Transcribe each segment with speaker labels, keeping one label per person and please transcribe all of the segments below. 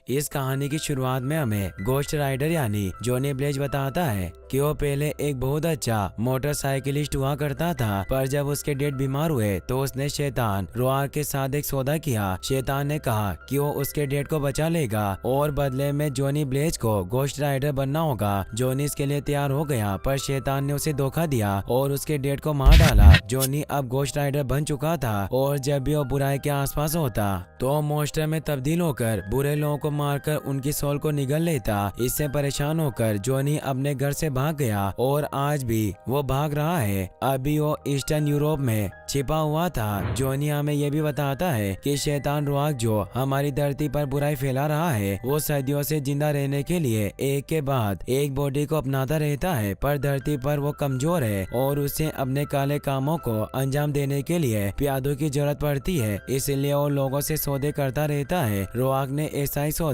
Speaker 1: इस कहानी की शुरुआत में हमें गोस्ट राइडर यानी जॉनी ब्लेज बताता है कि वो पहले एक बहुत अच्छा मोटरसाइकिलिस्ट हुआ करता था, पर जब उसके डैड बीमार हुए तो उसने शैतान रोआर के साथ एक सौदा किया। शैतान ने कहा कि वो उसके डैड को बचा लेगा और बदले में जॉनी ब्लेज को गोस्ट राइडर बनना होगा। जॉनी इसके लिए तैयार हो गया, पर शैतान ने उसे धोखा दिया और उसके डैड को मार डाला। जॉनी अब गोस्ट राइडर बन चुका था और जब भी वो बुराई के आसपास होता तो मॉन्स्टर में तब्दील होकर बुरे लोगों को मारकर उनकी सोल को निगल लेता। इससे परेशान होकर जॉनी अपने घर से भाग गया और आज भी वो भाग रहा है। अभी वो ईस्टर्न यूरोप में छिपा हुआ था। जॉनी हमें ये भी बताता है कि शैतान रुआक जो हमारी धरती पर बुराई फैला रहा है, वो सदियों से जिंदा रहने के लिए एक के बाद एक बॉडी को अपनाता रहता है, पर धरती पर वो कमजोर है और उसे अपने काले कामों को अंजाम देने के लिए प्यादों की जरूरत पड़ती है। इसलिए वो लोगों से सौदे करता रहता है। रुआक ने ऐसा ही सौदा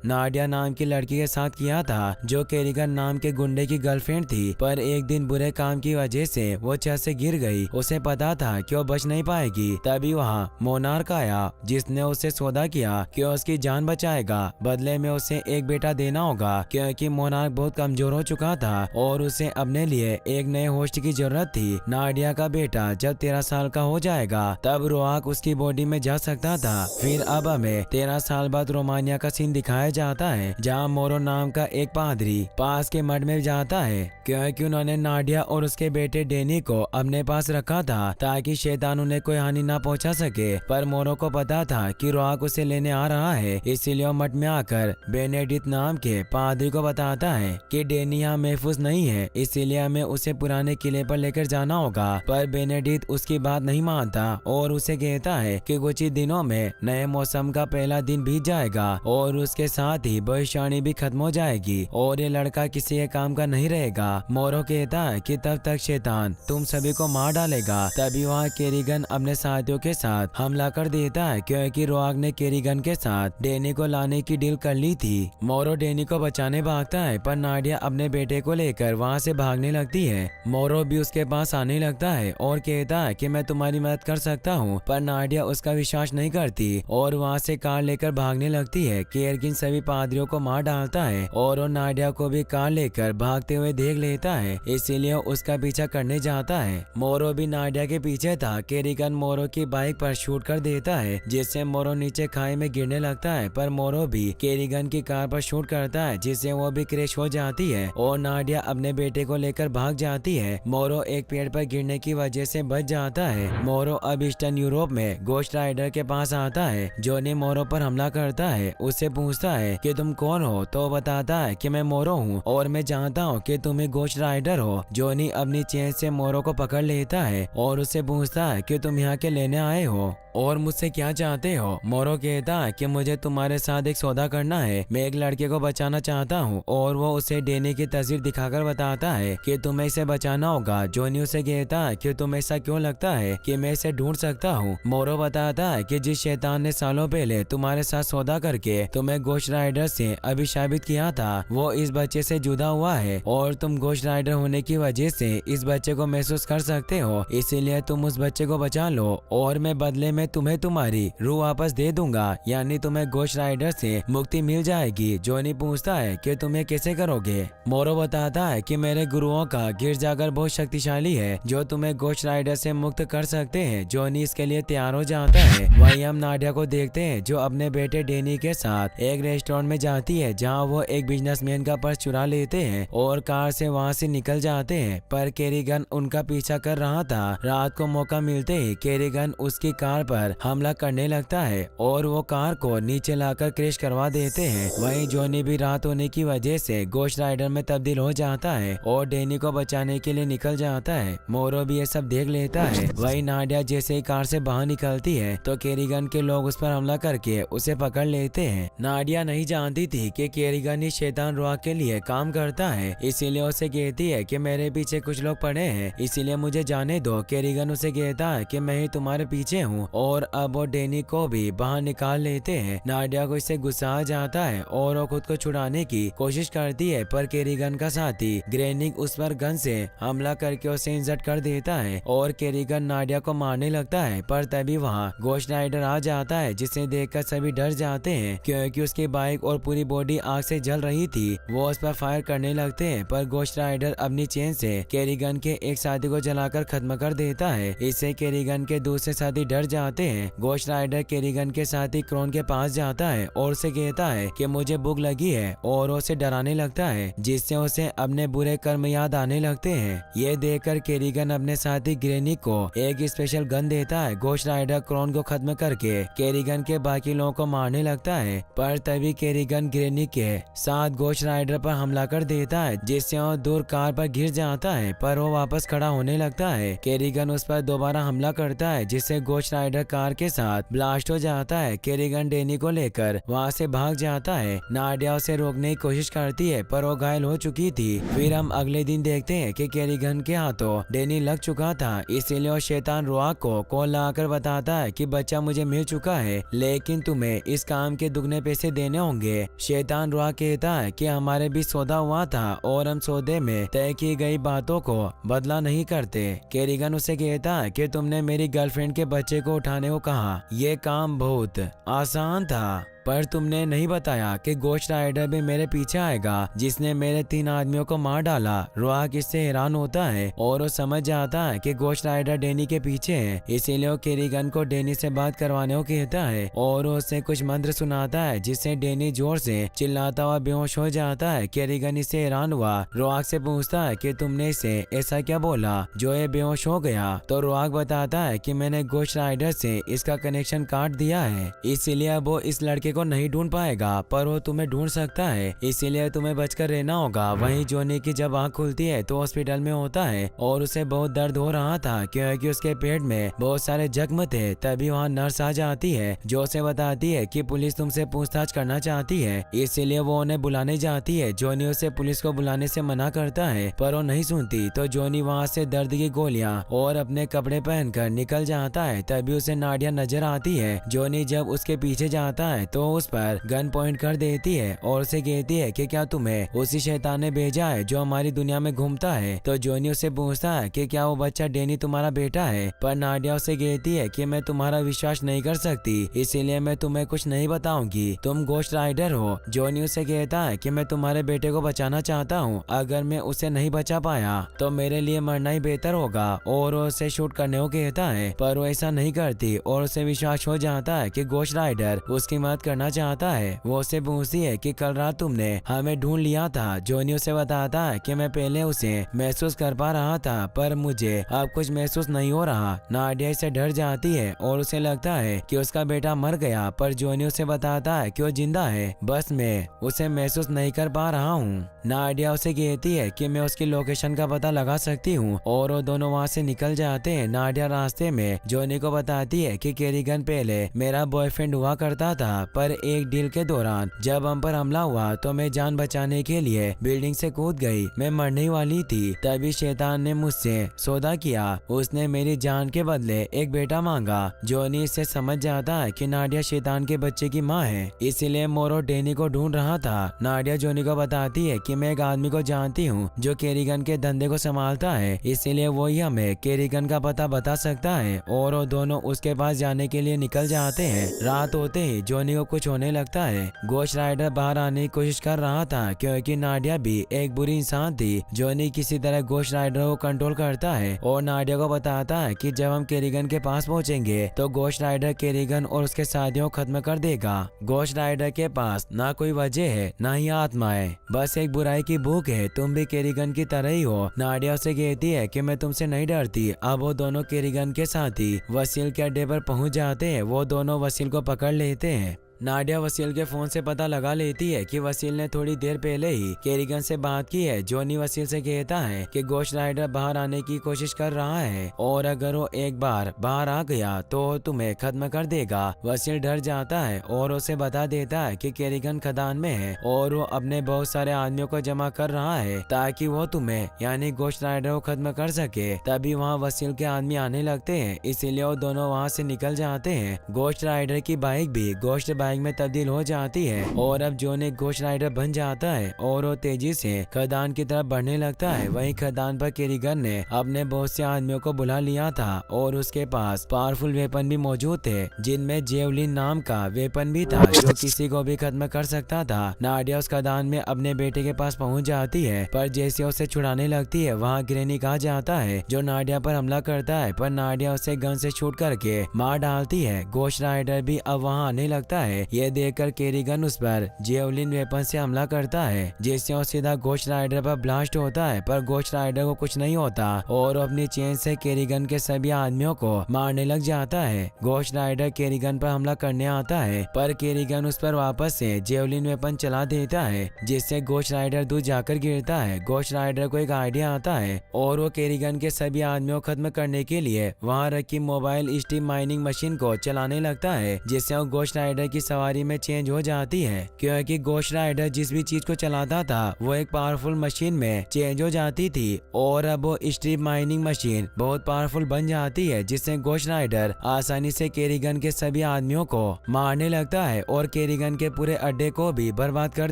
Speaker 1: नाडिया नाम की लड़की के साथ किया था, जो केरिगन नाम के गुंडे की गर्लफ्रेंड थी। पर एक दिन बुरे काम की वजह से वो छत से गिर गई। उसे पता था कि वो बच नहीं पाएगी। तभी वहाँ मोनार्क आया, जिसने उसे सौदा किया कि उसकी जान बचाएगा। बदले में उसे एक बेटा देना होगा, क्योंकि मोनार्क बहुत कमजोर हो चुका था और उसे अपने लिए एक नए होस्ट की जरूरत थी। नाडिया का बेटा जब 13 साल का हो जाएगा तब रुआक उसकी बॉडी में जा सकता था। फिर अब हमें 13 साल बाद रोमानिया का सीन दिखाया जाता है, जहाँ मोरो नाम का एक पादरी पास के मठ में जाता है, क्योंकि उन्होंने नाडिया और उसके बेटे डेनी को अपने पास रखा था ताकि शैतान उन्हें कोई हानि ना पहुंचा सके। पर मोरो को पता था कि रुआक उसे लेने आ रहा है, इसीलिए वो मठ में आकर बेनेडिक्ट नाम के पादरी को बताता है कि डेनी यहाँ महफूज नहीं है, इसीलिए हमें उसे पुराने किले पर लेकर जाना होगा। पर बेनेडिक्ट उसकी बात नहीं मानता और उसे कहता है कि कुछ ही दिनों में नए मौसम का पहला दिन बीत जाएगा और उसके साथ ही भविष्यवाणी भी खत्म हो जाएगी और ये लड़का किसी के काम का नहीं रहेगा। मोरो कहता है कि तब तक शैतान तुम सभी को मार डालेगा। तभी वहाँ केरिगन अपने साथियों के साथ हमला कर देता है, क्योंकि रुआक ने केरिगन के साथ डेनी को लाने की डील कर ली थी। मोरो डेनी को बचाने भागता है, पर नाडिया अपने बेटे को लेकर वहाँ से भागने लगती है। मोरो भी उसके पास आने लगता है और कहता है कि मैं तुम्हारी मदद कर सकता हूँ, पर नाडिया उसका विश्वास नहीं करती और वहाँ से कार लेकर भागने लगती है। केरगिन सभी पादरियों को मार डालता है और वो नाडिया को भी कार लेकर भागते हुए देख लेता है, इसीलिए उसका पीछा करने जाता है। मोरो भी नाडिया के पीछे था। केरिगन मोरो की बाइक पर शूट कर देता है, जिससे मोरो नीचे खाई में गिरने लगता है, पर मोरो भी केरिगन की कार पर शूट करता है, जिससे वो भी क्रैश हो जाती है और नाडिया अपने बेटे को लेकर भाग जाती है। मोरो एक पेड़ पर गिरने की वजह से बच जाता है। मोरो अब ईस्टर्न यूरोप में गोस्ट राइडर के पास आता है। जॉनी मोरो पर हमला करता है, उससे पूछता है कि तुम कौन हो, तो बताता है कि मैं मोरो हूँ और मैं जानता हूँ कि तुम एक गोस्ट राइडर हो। जॉनी अपनी चेन से मोरो को पकड़ लेता है और उससे पूछता है कि तुम यहाँ के लेने आए हो और मुझसे क्या चाहते हो। मोरो कहता है कि मुझे तुम्हारे साथ एक सौदा करना है। मैं एक लड़के को बचाना चाहता हूँ और वो उसे डेनी की तस्वीर दिखाकर बताता है कि तुम्हें इसे बचाना होगा। जॉनी उसे कहता है कि तुम्हें ऐसा क्यों लगता है कि मैं इसे ढूंढ सकता हूँ। मोरो बताता है कि जिस शैतान ने सालों पहले तुम्हारे साथ सौदा करके तुम्हें गोस्ट राइडर से अभिशापित किया था, वो इस बच्चे से जुदा हुआ है और तुम गोस्ट राइडर होने की वजह से इस बच्चे को महसूस कर सकते हो। इसीलिए तुम उस बच्चे को बचा लो और मैं बदले में तुम्हें तुम्हारी रूह वापस दे दूंगा, यानी तुम्हें गोस्ट राइडर से मुक्ति मिल जाएगी। जॉनी पूछता है कि तुम ये कैसे करोगे। मोरो बताता है कि मेरे गुरुओं का गिरजाघर बहुत शक्तिशाली है, जो तुम्हें गोस्ट राइडर से मुक्त कर सकते हैं। जॉनी इसके लिए तैयार हो जाता है। वहीं हम नाडिया को देखते हैं, जो अपने बेटे डेनी के साथ एक रेस्टोरेंट में जाती है, जहाँ वो एक बिजनेसमैन का पर्स चुरा लेते हैं और कार से वहाँ से निकल जाते हैं। पर केरिगन उनका पीछा कर रहा था। रात को मौका मिलते ही केरिगन उसकी कार पर हमला करने लगता है और वो कार को नीचे लाकर क्रैश करवा देते हैं। वहीं जॉनी भी रात होने की वजह से गोस्ट राइडर में तब्दील हो जाता है और डेनी को बचाने के लिए निकल जाता है। मोरो भी ये सब देख लेता है। वहीं नाडिया जैसे ही कार से बाहर निकलती है तो केरिगन के लोग उस पर हमला करके उसे पकड़ लेते हैं। नाडिया नहीं जानती थी कि केरिगन ही शैतान रुआक के लिए काम करता है, इसीलिए उसे कहती है कि मेरे पीछे कुछ लोग पड़े हैं, इसीलिए मुझे जाने दो। केरिगन उसे कहता है कि मैं ही तुम्हारे पीछे हूँ और अब वो डेनी को भी बाहर निकाल लेते हैं। नाडिया को इससे गुस्सा आ जाता है और वो खुद को छुड़ाने की कोशिश करती है, पर केरिगन का साथी ग्रेनिक उस पर गन से हमला करके उसे इंजर्ड कर देता है और केरिगन नाडिया को मारने लगता है। पर तभी वहाँ गोस्ट राइडर आ जाता है, जिसे देखकर सभी डर जाते हैं, क्योंकि उसकी बाइक और पूरी बॉडी आग से जल रही थी। वो उस पर फायर करने लगते हैं, पर गोश्त राइडर अपनी चेन से केरिगन के एक साथी को जलाकर खत्म कर देता है। इससे केरिगन के दूसरे साथी डर जाते हैं। गोश्त राइडर केरिगन के साथी क्रोन के पास जाता है और उसे कहता है कि मुझे भूख लगी है और उसे डराने लगता है, जिससे उसे अपने बुरे कर्म याद आने लगते हैं। ये देखकर केरिगन अपने साथी ग्रेनी को एक स्पेशल गन देता है। गोश्त राइडर क्रोन को खत्म करके केरिगन के बाकी लोगों को मारने लगता है, पर तभी केरिगन ग्रेनी के साथ गोश्त राइडर पर हमला कर देता है, जिससे वो दूर कार पर गिर जाता है, पर वो वापस खड़ा होने लगता है। केरिगन उस पर दोबारा हमला करता है, जिससे गोश्त राइडर कार के साथ ब्लास्ट हो जाता है। केरिगन डेनी को लेकर वहाँ से भाग जाता है। नाडिया उसे रोकने की कोशिश करती है, पर वो घायल हो चुकी थी। फिर हम अगले दिन देखते हैं कि केरिगन के हाथों डेनी लग चुका था, इसीलिए वो शैतान रोआक को कॉल लगाकर बताता है कि बच्चा मुझे मिल चुका है, लेकिन तुम्हें इस काम के दुगने पैसे देने होंगे। शैतान रोआक कहता है कि हमारे बीच सौदा हुआ था और हम सौदे में तय की गई बातों को बदला नहीं करते। केरिगन उसे कहता है कि तुमने मेरी गर्लफ्रेंड के बच्चे को उठाने को कहा, ये काम बहुत आसान था, पर तुमने नहीं बताया कि गोश्त राइडर भी मेरे पीछे आएगा, जिसने मेरे 3 आदमियों को मार डाला। रोआक इससे हैरान होता है और वो समझ जाता है कि गोश्त राइडर डेनी के पीछे है, इसीलिए वो केरिगन को डेनी से बात करवाने को कहता है और उससे कुछ मंत्र सुनाता है, जिससे डेनी जोर से चिल्लाता हुआ बेहोश हो जाता है। केरिगन इससे हैरान हुआ रोआक से पूछता है कि तुमने इसे ऐसा क्या बोला जो ये बेहोश हो गया, तो रोआक बताता है कि मैंने गोश्त राइडर से इसका कनेक्शन काट दिया है, इसीलिए अब वो इस लड़के को नहीं ढूंढ पाएगा, पर वो तुम्हें ढूंढ सकता है, इसीलिए तुम्हें बचकर रहना होगा। वहीं जोनी की जब आँख खुलती है तो हॉस्पिटल में होता है और उसे बहुत दर्द हो रहा था, क्योंकि उसके पेट में बहुत सारे जख्म थे। तभी वहाँ नर्स आ जाती है, जो उसे बताती है कि पुलिस तुमसे पूछताछ करना चाहती है, इसीलिए वो उन्हें बुलाने जाती है। जोनी उसे पुलिस को बुलाने से मना करता है, पर वो नहीं सुनती, तो जोनी वहाँ से दर्द की गोलियां और अपने कपड़े पहनकर निकल जाता है। तभी उसे नाडिया नजर आती है। जोनी जब उसके पीछे जाता है तो उस पर गन पॉइंट कर देती है और उसे कहती है कि क्या तुम्हें उसी शैतान ने भेजा है जो हमारी दुनिया में घूमता है। तो जोनी उससे पूछता है कि क्या वो बच्चा डेनी तुम्हारा बेटा है, पर नाडिया उसे कहती है कि मैं तुम्हारा विश्वास नहीं कर सकती, इसीलिए मैं तुम्हें कुछ नहीं बताऊंगी, तुम गोश्त राइडर हो। जोनी उसे कहता है कि मैं तुम्हारे बेटे को बचाना चाहता हूँ, अगर मैं उसे नहीं बचा पाया तो मेरे लिए मरना ही बेहतर होगा, और उसे शूट करने को कहता है, पर वो ऐसा नहीं करती और उसे विश्वास हो जाता है कि गोश्त राइडर उसकी मदद करना चाहता है। वो उससे पूछती है कि कल रात तुमने हमें ढूंढ लिया था। जोनी उसे बताता है कि मैं पहले उसे महसूस कर पा रहा था, पर मुझे अब कुछ महसूस नहीं हो रहा। नाडिया इससे डर जाती है और उसे लगता है कि उसका बेटा मर गया, पर जोनी उसे बताता है कि वो जिंदा है, बस मैं उसे महसूस नहीं कर पा रहा हूँ। नाडिया उसे कहती है कि मैं उसकी लोकेशन का पता लगा सकती हूँ, और वो दोनों वहाँ से निकल जाते हैं। नाडिया रास्ते में जोनी को बताती है कि केरिगन पहले मेरा बॉयफ्रेंड हुआ करता था, पर एक डील के दौरान जब हम पर हमला हुआ तो मैं जान बचाने के लिए बिल्डिंग से कूद गई, मैं मरने वाली थी। तभी शैतान ने मुझसे सौदा किया, उसने मेरी जान के बदले एक बेटा मांगा। जोनी इससे समझ जाता है कि नाडिया शैतान के बच्चे की माँ है, इसीलिए मोरो डेनी को ढूंढ रहा था। नाडिया जोनी को बताती है कि मैं एक आदमी को जानती हूँ जो केरिगन के धंधे को संभालता है, इसीलिए वही हमें केरिगन का पता बता सकता है, और वो दोनों उसके पास जाने के लिए निकल जाते हैं। रात होते ही जोनी को कुछ होने लगता है। गोश्त राइडर बाहर आने की कोशिश कर रहा था, क्योंकि नाडिया भी एक बुरी इंसान थी। जोनी किसी तरह गोश्त राइडर को कंट्रोल करता है और नाडिया को बताता है कि जब हम केरिगन के पास पहुंचेंगे तो गोश्त राइडर केरिगन और उसके साथियों को खत्म कर देगा। गोश्त राइडर के पास ना कोई वजह है ना ही आत्मा है, बस एक बुराई की भूख है। तुम भी केरिगन की तरह ही हो। नाडिया उसे कहती है कि मैं तुमसे नहीं डरती। अब वो दोनों केरिगन के साथी वसील के अड्डे पर पहुंच जाते हैं। वो दोनों वसील को पकड़ लेते हैं। नाडिया वसील के फोन से पता लगा लेती है कि वसील ने थोड़ी देर पहले ही केरिगन से बात की है। जोनी वसील से कहता है कि गोश्त राइडर बाहर आने की कोशिश कर रहा है, और अगर वो एक बार बाहर आ गया तो तुम्हें खत्म कर देगा। वसील डर जाता है और उसे बता देता है कि केरिगन खदान में है और वो अपने बहुत सारे आदमियों को जमा कर रहा है ताकि वो तुम्हें यानी गोश्त राइडर को खत्म कर सके। तभी वहाँ वसील के आदमी आने लगते हैं, इसीलिए वो दोनों वहाँ से निकल जाते हैं। गोश्त राइडर की बाइक भी गोश्त बाइक नायक में तब्दील हो जाती है और अब जॉन एक घोस्ट राइडर बन जाता है और वो तेजी से खदान की तरफ बढ़ने लगता है। वहीं खदान पर केरिगन ने अपने बहुत से आदमियों को बुला लिया था और उसके पास पावरफुल वेपन भी मौजूद थे, जिनमें जेवलिन नाम का वेपन भी था जो किसी को भी खत्म कर सकता था। नाडिया उस खदान में अपने बेटे के पास पहुंच जाती है, पर जैसे उसे छुड़ाने लगती है वहाँ ग्रेनिक आ जाता है जो नाडिया पर हमला करता है, पर नाडिया उसे गन से शूट करके मार डालती है। घोस्ट राइडर भी अब वहाँ आने लगता है। ये देखकर केरिगन उस पर जेवलिन वेपन से हमला करता है, जिससे वो सीधा घोस्ट राइडर पर ब्लास्ट होता है, पर घोस्ट राइडर को कुछ नहीं होता और अपनी चेन से केरिगन के सभी आदमियों को मारने लग जाता है। घोस्ट राइडर केरिगन पर हमला करने आता है, पर केरिगन उस पर वापस से जेवलिन वेपन चला देता है, जिससे घोस्ट राइडर दूर जाकर गिरता है। घोस्ट राइडर को एक आइडिया आता है और वो केरिगन के सभी आदमियों को खत्म करने के लिए वहाँ रखी मोबाइल स्ट्रीम माइनिंग मशीन को चलाने लगता है, जिससे वो घोस्ट राइडर की सवारी में चेंज हो जाती है, क्योंकि घोस्ट राइडर जिस भी चीज को चलाता था वो एक पावरफुल मशीन में चेंज हो जाती थी और अब वो स्ट्रीम माइनिंग मशीन बहुत पावरफुल बन जाती है, जिससे घोस्ट राइडर आसानी से केरिगन के सभी आदमियों को मारने लगता है और केरिगन के पूरे अड्डे को भी बर्बाद कर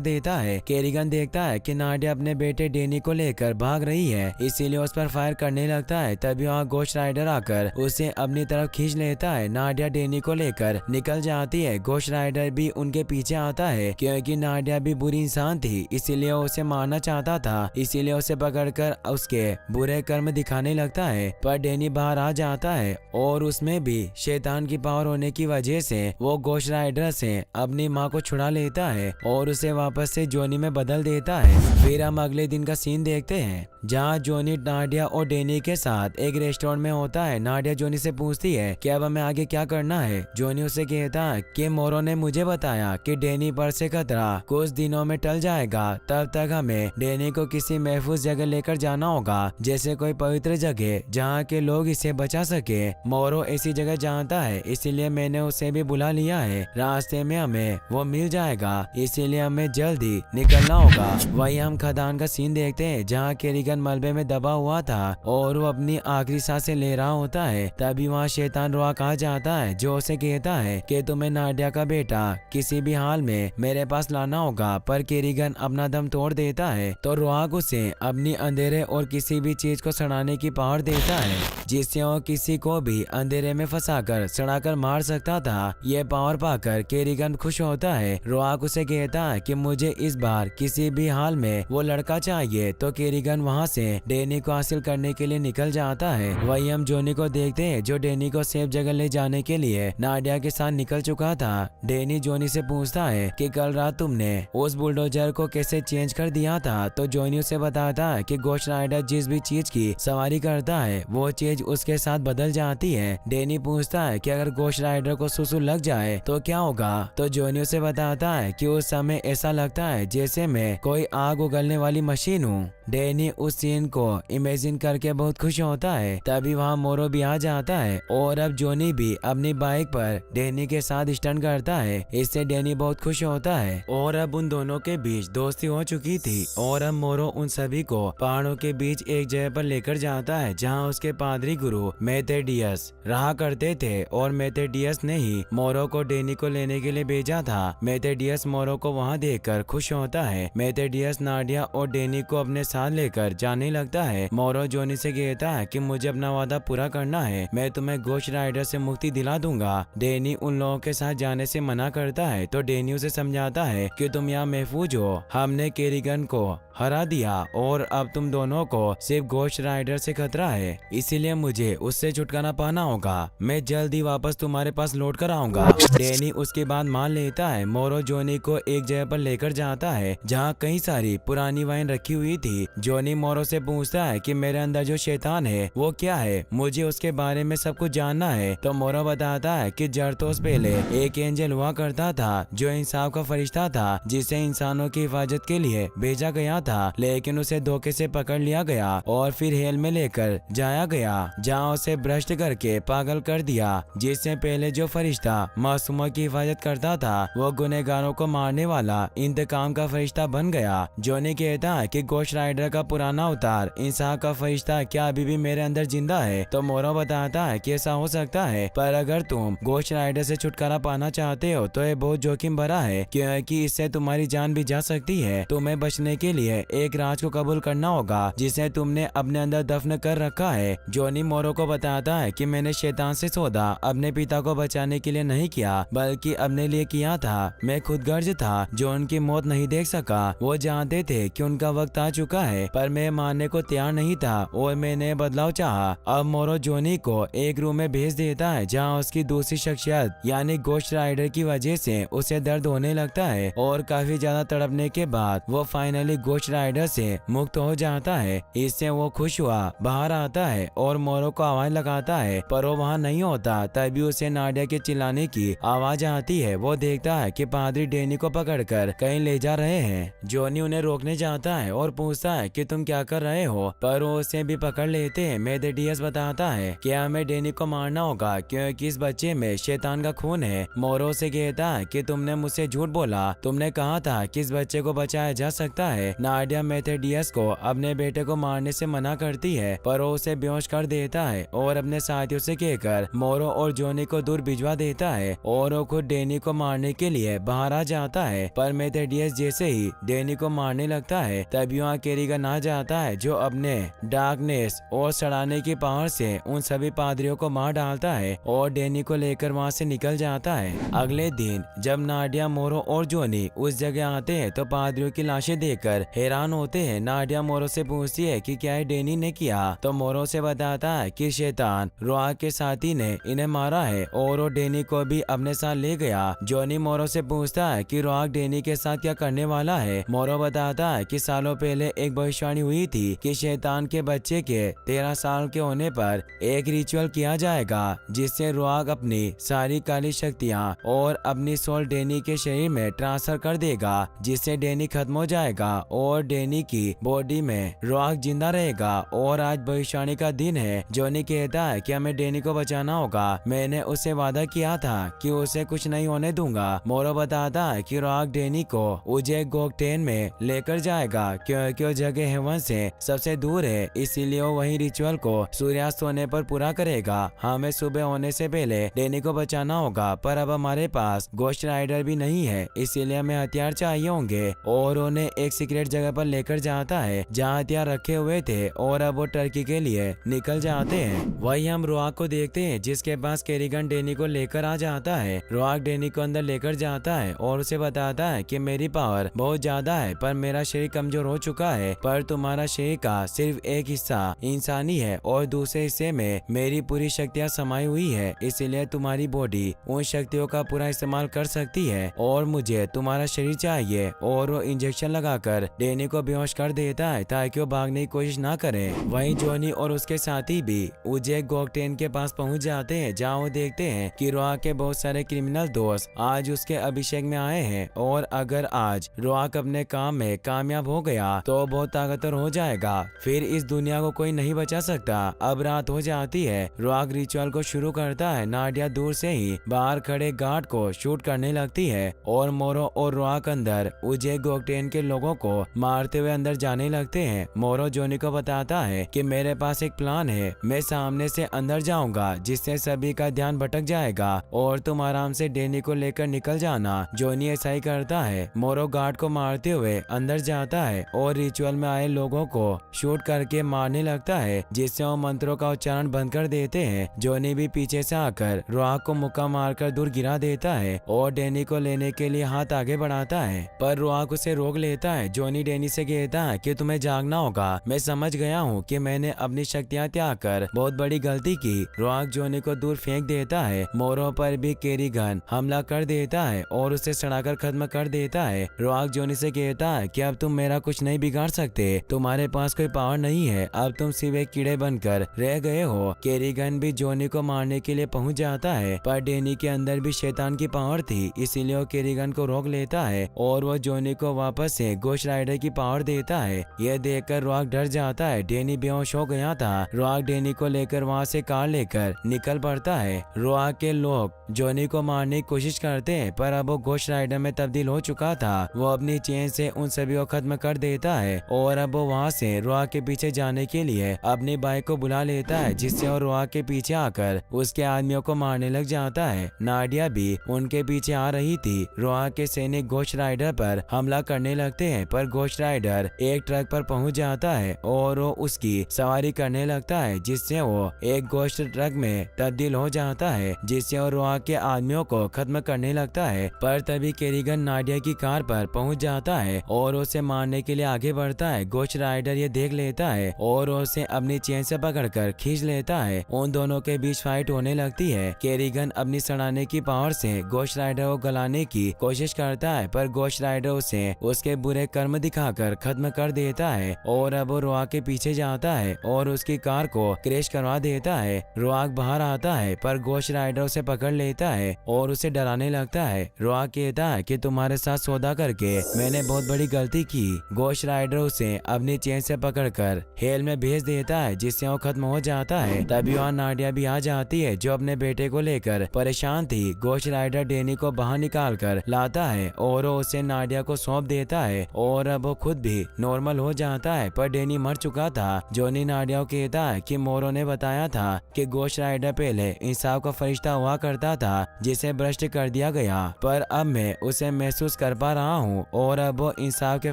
Speaker 1: देता है। केरिगन देखता है कि नाडिया अपने बेटे डेनी को लेकर भाग रही है, इसीलिए उस पर फायर करने लगता है। तभी वहाँ घोस्ट राइडर आकर उसे अपनी तरफ खींच लेता है। नाडिया डेनी को लेकर निकल जाती है। घोस्ट राइडर भी उनके पीछे आता है, क्योंकि नाडिया भी बुरी इंसान थी, इसीलिए उसे मारना चाहता था, इसीलिए उसे पकड़कर उसके बुरे कर्म दिखाने लगता है। पर डेनी बाहर आ जाता है और उसमें भी शैतान की पावर होने की वजह से वो घोस्ट राइडर से अपनी माँ को छुड़ा लेता है और उसे वापस से जॉनी में बदल देता है। फिर हम अगले दिन का सीन देखते हैं, जहाँ जॉनी नाडिया और डेनी के साथ एक रेस्टोरेंट में होता है। नाडिया जॉनी से पूछती है कि अब हमें आगे क्या करना है। जॉनी उसे कहता है कि मोरो ने मुझे बताया कि डेनी पर से खतरा कुछ दिनों में टल जाएगा, तब तक हमें डेनी को किसी महफूज जगह लेकर जाना होगा, जैसे कोई पवित्र जगह जहाँ के लोग इसे बचा सके। मोरो ऐसी जगह जानता है, इसीलिए मैंने उसे भी बुला लिया है। रास्ते में हमें वो मिल जाएगा, इसीलिए हमें जल्दी निकलना होगा। वही हम खदान का सीन देखते हैं, जहाँ केरिगन मलबे में दबा हुआ था और वो अपनी आखिरी सांसें ले रहा होता है। तभी वहाँ शैतान रुआक आ जाता है, जो उसे कहता है कि तुम्हें नाडिया का बेटा किसी भी हाल में मेरे पास लाना होगा। पर केरिगन अपना दम तोड़ देता है, तो रुआक उसे अपनी अंधेरे और किसी भी चीज को सड़ाने की पावर देता है, जिससे वो किसी को भी अंधेरे में फंसाकर सड़ाकर मार सकता था। ये पावर पाकर केरिगन खुश होता है। रुआक उसे कहता है कि मुझे इस बार किसी भी हाल में वो लड़का चाहिए, तो केरिगन वहाँ से डेनी को हासिल करने के लिए निकल जाता है। वही हम जॉनी को देखते हैं, जो डेनी को सेफ जगह ले जाने के लिए नाडिया के साथ निकल चुका था। डेनी जॉनी से पूछता है कि कल रात तुमने उस बुलडोजर को कैसे चेंज कर दिया था, तो जॉनी उसे बताता है कि घोस्ट राइडर जिस भी चीज की सवारी करता है वो चीज उसके साथ बदल जाती है। डेनी पूछता है कि अगर घोस्ट राइडर को सुसु लग जाए तो क्या होगा, तो जॉनी उसे बताता है कि उस समय ऐसा लगता है जैसे मैं कोई आग उगलने वाली मशीन हूँ। डेनी उस सीन को इमेजिन करके बहुत खुश होता है। तभी वहाँ मोरो भी आ जाता है और अब जॉनी भी अपनी बाइक पर डेनी के साथ स्टंट करता है। इससे डेनी बहुत खुश होता है और अब उन दोनों के बीच दोस्ती हो चुकी थी और अब मोरो उन सभी को पहाड़ों के बीच एक जगह पर लेकर जाता है, जहाँ उसके पादरी गुरु मेथेडियस रहा करते थे और मेथेडियस ने ही मोरो को डेनी को लेने के लिए भेजा था। मेथेडियस मोरो को वहाँ देखकर खुश होता है। मेथेडियस नाडिया और डेनी को अपने साथ लेकर जाने लगता है। मोरो जॉनी से कहता है कि मुझे अपना वादा पूरा करना है, मैं तुम्हें घोस्ट राइडर से मुक्ति दिला दूंगा। डेनी उन लोगों के साथ जाने से मना करता है, तो डेनी उसे समझाता है कि तुम यहाँ महफूज हो, हमने केरिगन को हरा दिया और अब तुम दोनों को सिर्फ घोस्ट राइडर से खतरा है, इसीलिए मुझे उससे छुटकारा पाना होगा। मैं जल्दी वापस तुम्हारे पास लौट कर आऊंगा। डेनी उसकी बात मान लेता है। मोरो जॉनी को एक जगह पर लेकर जाता है, जहाँ कई सारी पुरानी वाइन रखी हुई थी। जॉनी मोरो से पूछता है कि मेरे अंदर जो शैतान है वो क्या है, मुझे उसके बारे में सब कुछ जानना है। तो मोरो बताता है कि जरतोस पहले एक एंजल हुआ करता था, जो इंसाफ का फरिश्ता था, जिसे इंसानों की हिफाजत के लिए भेजा गया था, लेकिन उसे धोखे से पकड़ लिया गया और फिर हेल में लेकर जाया गया, जहाँ उसे भ्रष्ट करके पागल कर दिया। जिससे पहले जो फरिश्ता मासूमों की हिफाजत करता था, वो गुनहगारों को मारने वाला इंतकाम का फरिश्ता बन गया। जॉनी कहता है कि गोश्त राइडर का पुराना अवतार इंसान का फरिश्ता क्या अभी भी मेरे अंदर जिंदा है? तो मोरो बताता है कि ऐसा हो सकता है, पर अगर तुम गोश्त राइडर से छुटकारा पाना चाहते हो तो ये बहुत जोखिम भरा है, क्योंकि इससे तुम्हारी जान भी जा सकती है। तुम्हें बचने के लिए एक राज को कबूल करना होगा जिसे तुमने अपने अंदर दफन कर रखा है। जॉनी मोरो को बताता है कि मैंने शैतान से सौदा अपने पिता को बचाने के लिए नहीं किया, बल्कि अपने लिए किया था। मैं खुदगर्ज था जो उनकी मौत नहीं देख सका। वो जानते थे कि उनका वक्त आ चुका है, पर मैं मानने को तैयार नहीं था और मैंने बदलाव चाहा। अब मोरो जॉनी को एक रूम में भेज देता है, जहाँ उसकी दूसरी शख्सियत यानी गोश्त राइडर की वजह से उसे दर्द होने लगता है और काफी ज्यादा तड़पने के बाद वो फाइनली गोश्त राइडर से मुक्त हो जाता है। इससे वो खुश हुआ बाहर आता है और मोरो को आवाज लगाता है, पर वो वहाँ नहीं होता। तभी उसे नाडिया के चिल्लाने की आवाज आती है। वो देखता है कि पादरी डैनी को पकड़कर कहीं ले जा रहे हैं। जॉनी उन्हें रोकने जाता है और पूछता है कि तुम क्या कर रहे हो, पर वो उसे भी पकड़ लेते हैं। मेथोडियस बताता है कि हमें डैनी को मारना होगा क्योंकि इस बच्चे में शैतान का खून है। मोरो से कहता है कि तुमने मुझसे झूठ बोला, तुमने कहा था कि इस बच्चे को बचाया जा सकता है। नाडिया मेथोडियस को अपने बेटे को मारने से मना करती है, पर वो उसे बेहोश कर देता है और अपने साथियों से कहकर मोरो और जॉनी को दूर भिजवा देता है और वो खुद डैनी को मारने के लिए बाहर आ जाता है। पर मेथोडियस जैसे ही डैनी को मारने लगता है, तभी वहाँ केरिगन आ जाता है, जो अपने डार्कनेस और सड़ाने की पावर से उन सभी पादरियों को मार डालता है और डैनी को लेकर वहाँ से निकल जाता है। अगले दिन जब नाडिया, मोरो और जॉनी उस जगह आते हैं तो पादरियों की लाशें देखकर हैरान होते हैं। नाडिया मोरो से पूछती है कि क्या डैनी ने किया, तो मोरो से बताता है कि शैतान रोआ के साथी ने इन्हें मारा है और वो डैनी को भी अपने साथ ले गया। जॉनी मोरो से पूछता है कि रोआ डैनी के साथ क्या करने वाला है। मोरो बताता है कि सालों पहले एक भविष्यवाणी हुई थी कि शैतान के बच्चे के 13 साल के होने पर एक रिचुअल किया जाएगा, जिससे रोआग अपनी सारी काली शक्तियाँ और अपनी सोल डैनी के शरीर में ट्रांसफर कर देगा, जिससे डैनी खत्म हो जाएगा और डैनी की बॉडी में रोआग जिंदा रहेगा। और आज भविष्यवाणी का दिन है। जॉनी कहता है कि हमें डैनी को बचाना होगा, मैंने उससे वादा किया था कि उसे कुछ नहीं होने दूंगा। मोरो बताता है कि रोआग डैनी को उजे गोकटेन में लेकर जाएगा क्योंकि वो जगह हेवन से सबसे दूर है, इसीलिए वो वही रिचुअल को सूर्यास्त होने पर पूरा करेगा। हमें सुबह होने से पहले डैनी को बचाना होगा, पर अब हमारे पास गोश्त राइडर भी नहीं है, इसीलिए हमें हथियार चाहिए होंगे। और उन्हें एक सीक्रेट जगह पर लेकर जाता है जहाँ हथियार रखे हुए थे और अब वो टर्की के लिए निकल जाते हैं। वही हम रोआग को देखते हैं, जिसके पास केरिगन डैनी को लेकर आ जाता है। रोआग डैनी को अंदर लेकर जाता है और उसे बताता है कि मेरी पावर बहुत ज्यादा है, पर मेरा शरीर कमजोर हो चुका है, पर तुम्हारा शरीर का सिर्फ एक हिस्सा इंसानी है और दूसरे हिस्से में मेरी पूरी शक्तियाँ समाई हुई है, इसलिए तुम्हारी बॉडी उन शक्तियों का पूरा इस्तेमाल कर सकती है और मुझे तुम्हारा शरीर चाहिए। और वो इंजेक्शन लगाकर डैनी को बेहोश कर देता है ताकि वो भागने की कोशिश ना करे। वहीं जॉनी और उसके साथी भी उजे गोकटेन के पास पहुंच जाते हैं, जहां वो देखते हैं कि रोआ के बहुत सारे क्रिमिनल दोस्त आज उसके अभिषेक में आए हैं और अगर आज रोआक अपने काम में कामयाब हो गया तो बहुत ताकतवर हो जाएगा, फिर इस दुनिया को कोई नहीं बचा सकता। अब रात हो जाती है। रोआक रिचुअल को शुरू करता है। नाडिया दूर से ही बाहर खड़े गार्ड को शूट करने लगती है और मोरो और रोआक अंदर उजे गोकटेन के लोगों को मारते हुए अंदर जाने लगते हैं। मोरो जॉनी को बताता है कि मेरे पास एक प्लान है, मैं सामने से अंदर जाऊंगा जिससे सभी का ध्यान भटक जाएगा और तुम आराम से डैनी को लेकर निकल जाना। जॉनी ऐसा ही करता है। मोरो गार्ड को मारते हुए अंदर जाता है और रिचुअल में आए लोगों को शूट करके मारने लगता है, जिससे वो मंत्रों का उच्चारण बंद कर देते हैं। जॉनी भी पीछे से आकर रोआक को मुक्का मारकर दूर गिरा देता है और डैनी को लेने के लिए हाथ आगे बढ़ाता है, पर रोआक उसे रोक लेता है। जॉनी डैनी से कहता है कि तुम्हें जागना होगा, मैं समझ गया हूँ कि मैंने अपनी शक्तियाँ त्याग कर बहुत बड़ी गलती की। रोआक जॉनी को दूर फेंक देता है। मोरो पर भी केरिगन हमला कर देता है और उसे सड़ाकर खत्म कर देता है। रोआक जॉनी से कहता है कि अब तुम मेरा कुछ नहीं बिगाड़ सकते, तुम्हारे पास कोई पावर नहीं है, अब तुम सिर्फ एक कीड़े बनकर रह गए हो। केरिगन भी जॉनी को मारने के लिए पहुंच जाता है, पर डैनी के अंदर भी शैतान की पावर थी, इसीलिए वो केरिगन को रोक लेता है और वो जॉनी को वापस से गोश्त राइडर राइडर की पावर देता है। यह देखकर रॉक डर जाता है। डैनी बेहोश हो गया था। रॉक डैनी को लेकर वहाँ से कार लेकर निकल पड़ता है। रॉक के लोग जॉनी को मारने की कोशिश करते हैं, पर अब वो घोस्ट राइडर में तब्दील हो चुका था। वो अपनी चेन से उन सभी को खत्म कर देता है और अब वो वहाँ से रॉक के पीछे जाने के लिए अपनी बाइक को बुला लेता है, जिससे वो रॉक के पीछे आकर उसके आदमियों को मारने लग जाता है। नाडिया भी उनके पीछे आ रही थी। रॉक के सैनिक घोस्ट राइडर पर हमला करने लगते हैं, पर घोस्ट राइडर एक ट्रक पर पहुंच जाता है और वो उसकी सवारी करने लगता है, जिससे वो एक घोस्ट ट्रक में तब्दील हो जाता है, जिससे वो रॉक के आदमियों को खत्म करने लगता है। पर तभी केरिगन नाडिया की कार पर पहुंच जाता है और उसे मारने के लिए आगे बढ़ता है। घोस्ट राइडर ये देख लेता है और उसे अपनी चेन से पकड़कर खींच लेता है। उन दोनों के बीच फाइट होने लगती है। केरिगन अपनी सड़ाने की पावर से घोस्ट राइडर को गलाने की कोशिश करता है, पर घोस्ट राइडर उसे उसके बुरे कर्म दिखाकर खत्म कर देता है और अब वो रॉक के पीछे जाता है और उसकी कार को क्रैश करवा देता है। रॉक बाहर आता है, पर घोस्ट राइडर उसे पकड़ लेता है और उसे डराने लगता है। रॉक कहता है कि तुम्हारे साथ सौदा करके मैंने बहुत बड़ी गलती की। घोस्ट राइडर उसे अपनी चेन से पकड़कर हेल में भेज देता है, जिससे वो खत्म हो जाता है। तभी वहाँ नाडिया भी आ जाती है, जो अपने बेटे को लेकर परेशान थी। घोस्ट राइडर डैनी को बाहर निकाल कर लाता है और वो उसे नाडिया को सौंप देता है और अब वो खुद भी नॉर्मल हो जाता है, पर डैनी मर चुका था। जॉनी नाडिया को कहता है कि मोरो ने बताया था कि घोस्ट राइडर पहले इंसाफ का फरिश्ता हुआ करता था, जिसे भ्रष्ट कर दिया गया, पर अब मैं उसे महसूस कर पा रहा हूँ और अब वो इंसाफ के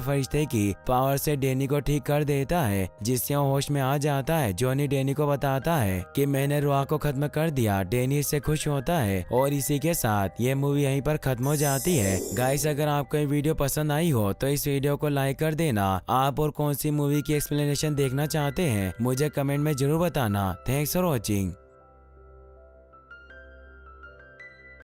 Speaker 1: फरिश्ते की पावर से डैनी को ठीक कर देता है, जिससे वो होश में आ जाता है। जॉनी डैनी को बताता है कि मैंने रॉक को खत्म कर दिया। डैनी इससे खुश होता है और इसी के साथ ये मूवी यहीं पर खत्म हो जाती है। गाइस, अगर आपको ये वीडियो पसंद आई हो तो इस वीडियो को लाइक कर देना। आप और कौन सी मूवी की एक्सप्लेनेशन देखना चाहते हैं मुझे कमेंट में जरूर बताना। Thanks for watching.